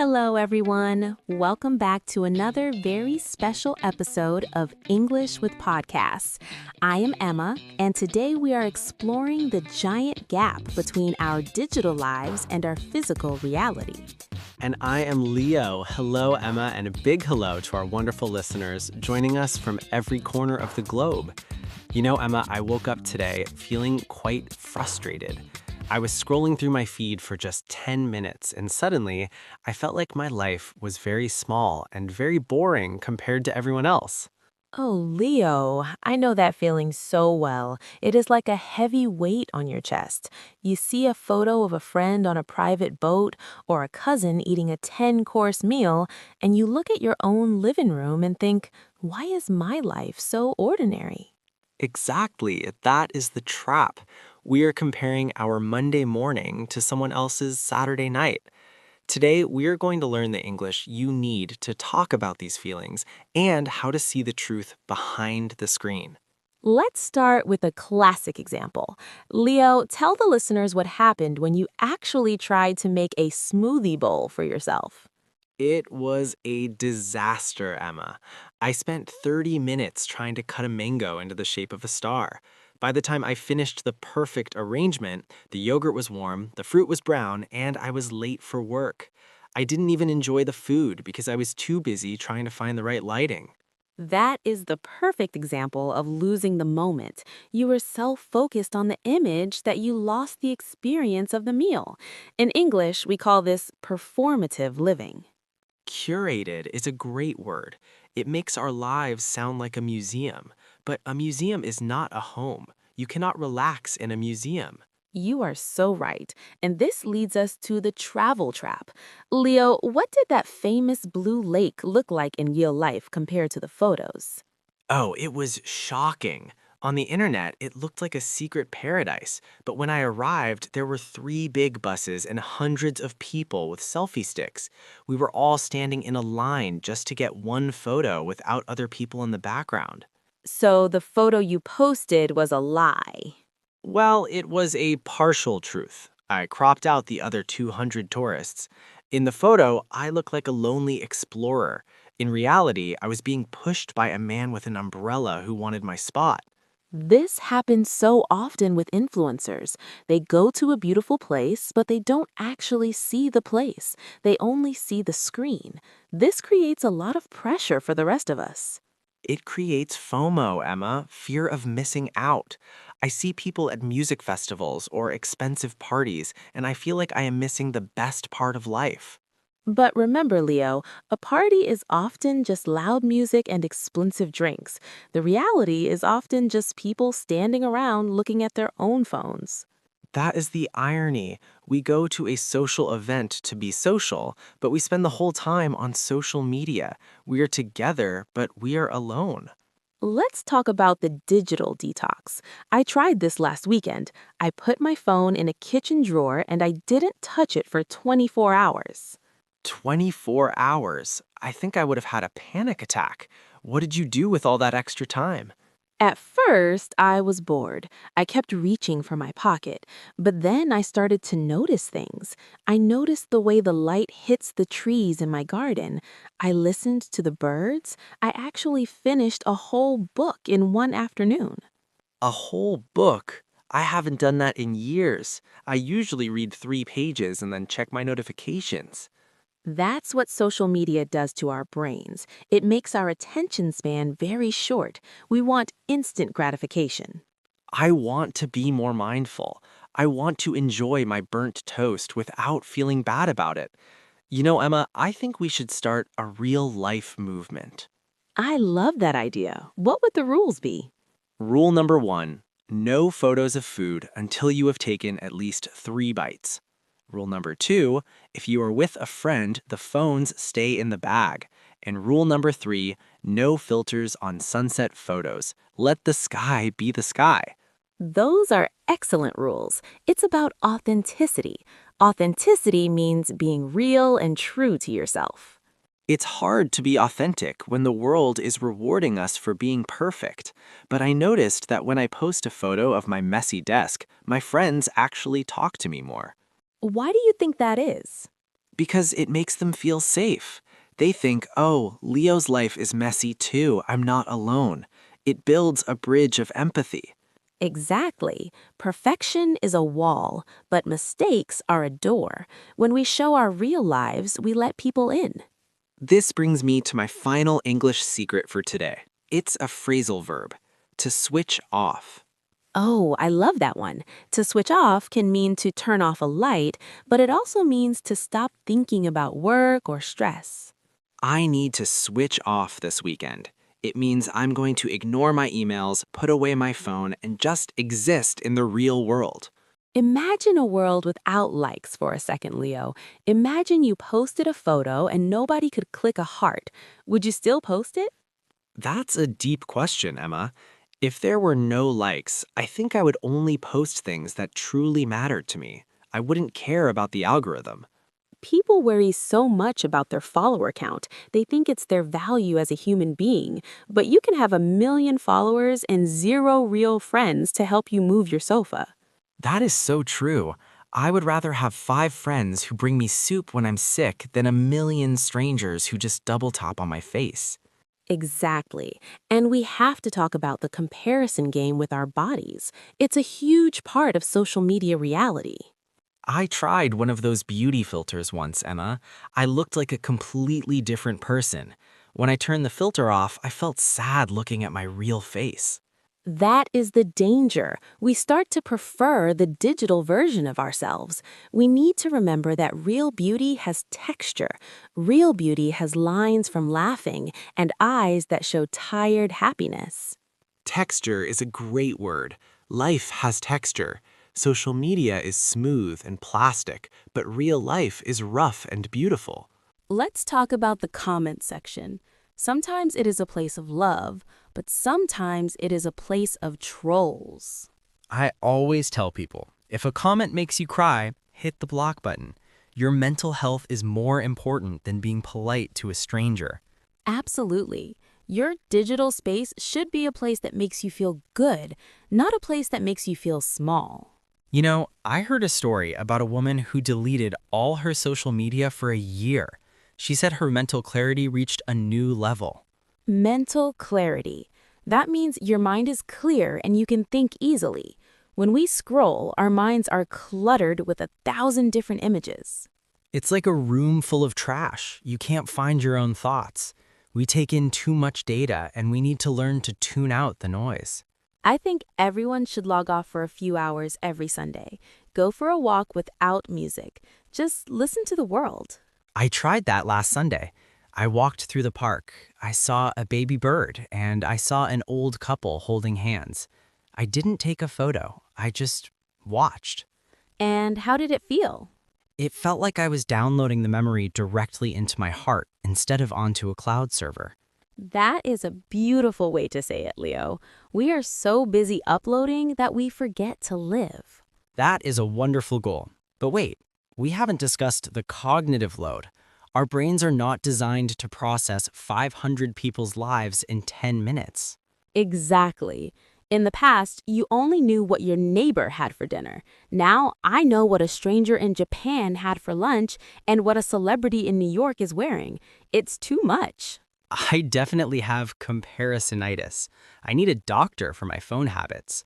Hello, everyone. Welcome back to another very special episode of English with Podcasts. I am Emma, and today we are exploring the giant gap between our digital lives and our physical reality. And I am Leo. Hello, Emma, and a big hello to our wonderful listeners joining us from every corner of the globe. You know, Emma, I woke up today feeling quite frustrated. I was scrolling through my feed for just 10 minutes, and suddenly I felt like my life was very small and very boring compared to everyone else. Oh, Leo, I know that feeling so well. It is like a heavy weight on your chest. You see a photo of a friend on a private boat or a cousin eating a 10-course meal, and you look at your own living room and think, why is my life so ordinary? Exactly, that is the trap. We are comparing our Monday morning to someone else's Saturday night. Today, we are going to learn the English you need to talk about these feelings and how to see the truth behind the screen. Let's start with a classic example. Leo, tell the listeners what happened when you actually tried to make a smoothie bowl for yourself. It was a disaster, Emma. I spent 30 minutes trying to cut a mango into the shape of a star. By the time I finished the perfect arrangement, the yogurt was warm, the fruit was brown, and I was late for work. I didn't even enjoy the food because I was too busy trying to find the right lighting. That is the perfect example of losing the moment. You were so focused on the image that you lost the experience of the meal. In English, we call this performative living. Curated is a great word. It makes our lives sound like a museum, but a museum is not a home. You cannot relax in a museum. You are so right. And this leads us to the travel trap. Leo, what did that famous blue lake look like in real life compared to the photos? Oh, it was shocking. On the internet, it looked like a secret paradise, but when I arrived, there were 3 big buses and hundreds of people with selfie sticks. We were all standing in a line just to get one photo without other people in the background. So the photo you posted was a lie. Well, it was a partial truth. I cropped out the other 200 tourists. In the photo, I looked like a lonely explorer. In reality, I was being pushed by a man with an umbrella who wanted my spot. This happens so often with influencers. They go to a beautiful place, but they don't actually see the place. They only see the screen. This creates a lot of pressure for the rest of us. It creates FOMO, Emma, fear of missing out. I see people at music festivals or expensive parties, and I feel like I am missing the best part of life. But remember, Leo, a party is often just loud music and expensive drinks. The reality is often just people standing around looking at their own phones. That is the irony. We go to a social event to be social, but we spend the whole time on social media. We are together, but we are alone. Let's talk about the digital detox. I tried this last weekend. I put my phone in a kitchen drawer and I didn't touch it for 24 hours. 24 hours. I think I would have had a panic attack. What did you do with all that extra time? At first, I was bored. I kept reaching for my pocket, but then I started to notice things. I noticed the way the light hits the trees in my garden. I listened to the birds. I actually finished a whole book in one afternoon. A whole book? I haven't done that in years. I usually read 3 pages and then check my notifications. That's what social media does to our brains. It makes our attention span very short. We want instant gratification. I want to be more mindful. I want to enjoy my burnt toast without feeling bad about it. You know, Emma, I think we should start a real life movement. I love that idea. What would the rules be? Rule number 1, no photos of food until you have taken at least 3 bites. Rule number 2, if you are with a friend, the phones stay in the bag. And rule number 3, no filters on sunset photos. Let the sky be the sky. Those are excellent rules. It's about authenticity. Authenticity means being real and true to yourself. It's hard to be authentic when the world is rewarding us for being perfect. But I noticed that when I post a photo of my messy desk, my friends actually talk to me more. Why do you think that is? Because it makes them feel safe. They think, oh, Leo's life is messy too. I'm not alone. It builds a bridge of empathy. Exactly. Perfection is a wall, but mistakes are a door. When we show our real lives, we let people in. This brings me to my final English secret for today. It's a phrasal verb, to switch off. Oh, I love that one. To switch off can mean to turn off a light, but it also means to stop thinking about work or stress. I need to switch off this weekend. It means I'm going to ignore my emails, put away my phone, and just exist in the real world. Imagine a world without likes for a second, Leo. Imagine you posted a photo and nobody could click a heart. Would you still post it? That's a deep question, Emma. If there were no likes, I think I would only post things that truly mattered to me. I wouldn't care about the algorithm. People worry so much about their follower count. They think it's their value as a human being. But you can have 1 million followers and 0 real friends to help you move your sofa. That is so true. I would rather have 5 friends who bring me soup when I'm sick than 1 million strangers who just double tap on my face. Exactly. And we have to talk about the comparison game with our bodies. It's a huge part of social media reality. I tried one of those beauty filters once, Emma. I looked like a completely different person. When I turned the filter off, I felt sad looking at my real face. That is the danger. We start to prefer the digital version of ourselves. We need to remember that real beauty has texture. Real beauty has lines from laughing and eyes that show tired happiness. Texture is a great word. Life has texture. Social media is smooth and plastic, but real life is rough and beautiful. Let's talk about the comment section. Sometimes it is a place of love, but sometimes it is a place of trolls. I always tell people, if a comment makes you cry, hit the block button. Your mental health is more important than being polite to a stranger. Absolutely. Your digital space should be a place that makes you feel good, not a place that makes you feel small. You know, I heard a story about a woman who deleted all her social media for a year. She said her mental clarity reached a new level. Mental clarity. That means your mind is clear and you can think easily. When we scroll, our minds are cluttered with 1,000 different images. It's like a room full of trash. You can't find your own thoughts. We take in too much data and we need to learn to tune out the noise. I think everyone should log off for a few hours every Sunday. Go for a walk without music. Just listen to the world. I tried that last Sunday. I walked through the park. I saw a baby bird and I saw an old couple holding hands. I didn't take a photo. I just watched. And how did it feel? It felt like I was downloading the memory directly into my heart instead of onto a cloud server. That is a beautiful way to say it, Leo. We are so busy uploading that we forget to live. That is a wonderful goal. But wait, we haven't discussed the cognitive load. Our brains are not designed to process 500 people's lives in 10 minutes. Exactly. In the past, you only knew what your neighbor had for dinner. Now, I know what a stranger in Japan had for lunch and what a celebrity in New York is wearing. It's too much. I definitely have comparisonitis. I need a doctor for my phone habits.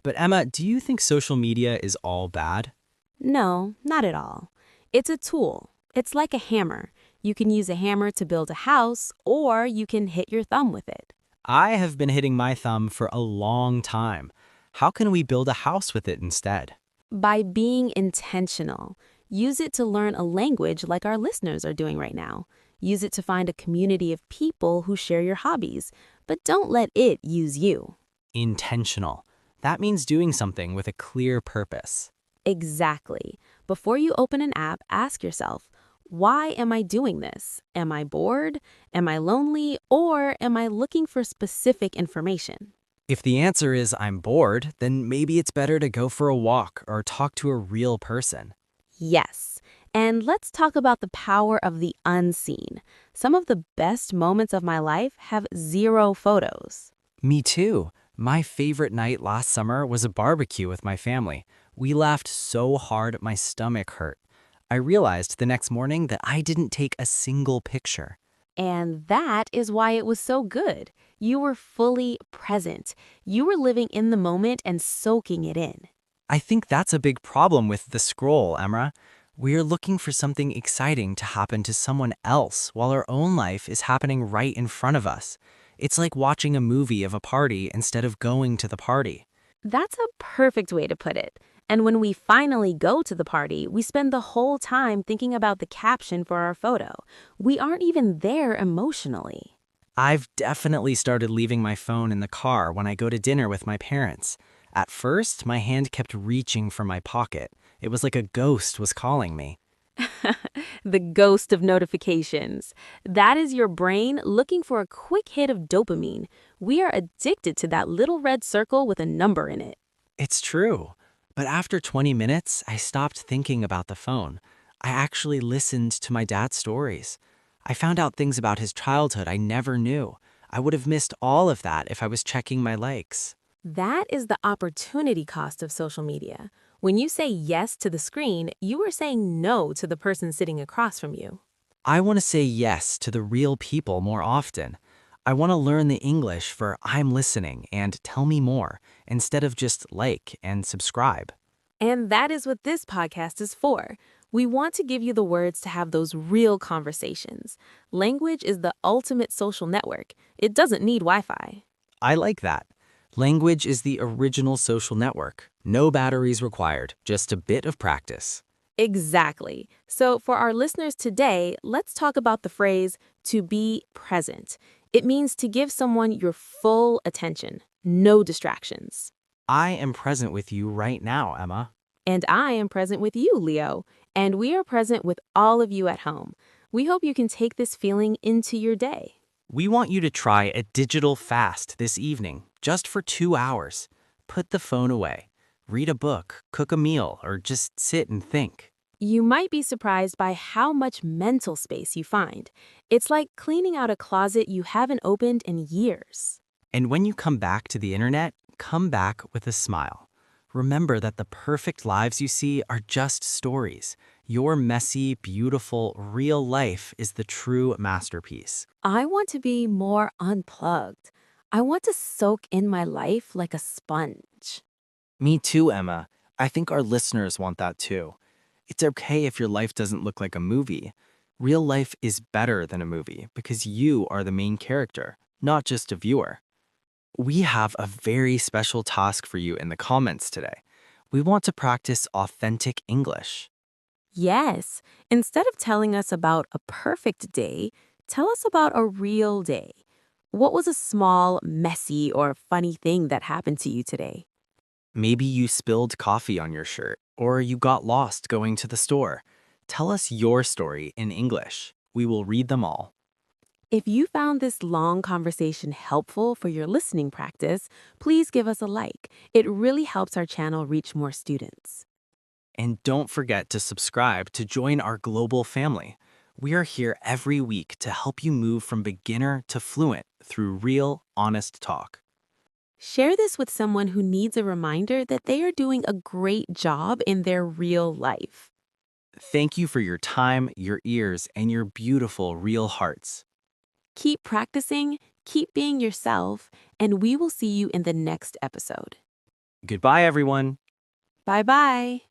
But Emma, do you think social media is all bad? No, not at all. It's a tool. It's like a hammer. You can use a hammer to build a house, or you can hit your thumb with it. I have been hitting my thumb for a long time. How can we build a house with it instead? By being intentional. Use it to learn a language like our listeners are doing right now. Use it to find a community of people who share your hobbies, but don't let it use you. Intentional. That means doing something with a clear purpose. Exactly. Before you open an app, ask yourself, why am I doing this? Am I bored? Am I lonely? Or am I looking for specific information? If the answer is I'm bored, then maybe it's better to go for a walk or talk to a real person. Yes. And let's talk about the power of the unseen. Some of the best moments of my life have 0 photos. Me too. My favorite night last summer was a barbecue with my family. We laughed so hard my stomach hurt. I realized the next morning that I didn't take a single picture. And that is why it was so good. You were fully present. You were living in the moment and soaking it in. I think that's a big problem with the scroll, Emra. We're looking for something exciting to happen to someone else while our own life is happening right in front of us. It's like watching a movie of a party instead of going to the party. That's a perfect way to put it. And when we finally go to the party, we spend the whole time thinking about the caption for our photo. We aren't even there emotionally. I've definitely started leaving my phone in the car when I go to dinner with my parents. At first, my hand kept reaching for my pocket. It was like a ghost was calling me. The ghost of notifications. That is your brain looking for a quick hit of dopamine. We are addicted to that little red circle with a number in it. It's true. But after 20 minutes, I stopped thinking about the phone. I actually listened to my dad's stories. I found out things about his childhood I never knew. I would have missed all of that if I was checking my likes. That is the opportunity cost of social media. When you say yes to the screen, you are saying no to the person sitting across from you. I want to say yes to the real people more often. I want to learn the English for I'm listening and tell me more instead of just like and subscribe. And that is what this podcast is for. We want to give you the words to have those real conversations. Language is the ultimate social network. It doesn't need Wi-Fi. I like that. Language is the original social network. No batteries required, just a bit of practice. Exactly. So for our listeners today, let's talk about the phrase to be present. It means to give someone your full attention, no distractions. I am present with you right now, Emma. And I am present with you, Leo. And we are present with all of you at home. We hope you can take this feeling into your day. We want you to try a digital fast this evening, just for 2 hours. Put the phone away. Read a book, cook a meal, or just sit and think. You might be surprised by how much mental space you find. It's like cleaning out a closet you haven't opened in years. And when you come back to the internet, come back with a smile. Remember that the perfect lives you see are just stories. Your messy, beautiful, real life is the true masterpiece. I want to be more unplugged. I want to soak in my life like a sponge. Me too, Emma. I think our listeners want that too. It's okay if your life doesn't look like a movie. Real life is better than a movie because you are the main character, not just a viewer. We have a very special task for you in the comments today. We want to practice authentic English. Yes, instead of telling us about a perfect day, tell us about a real day. What was a small, messy, or funny thing that happened to you today? Maybe you spilled coffee on your shirt, or you got lost going to the store. Tell us your story in English. We will read them all. If you found this long conversation helpful for your listening practice, please give us a like. It really helps our channel reach more students. And don't forget to subscribe to join our global family. We are here every week to help you move from beginner to fluent through real, honest talk. Share this with someone who needs a reminder that they are doing a great job in their real life. Thank you for your time, your ears, and your beautiful real hearts. Keep practicing, keep being yourself, and we will see you in the next episode. Goodbye, everyone. Bye-bye.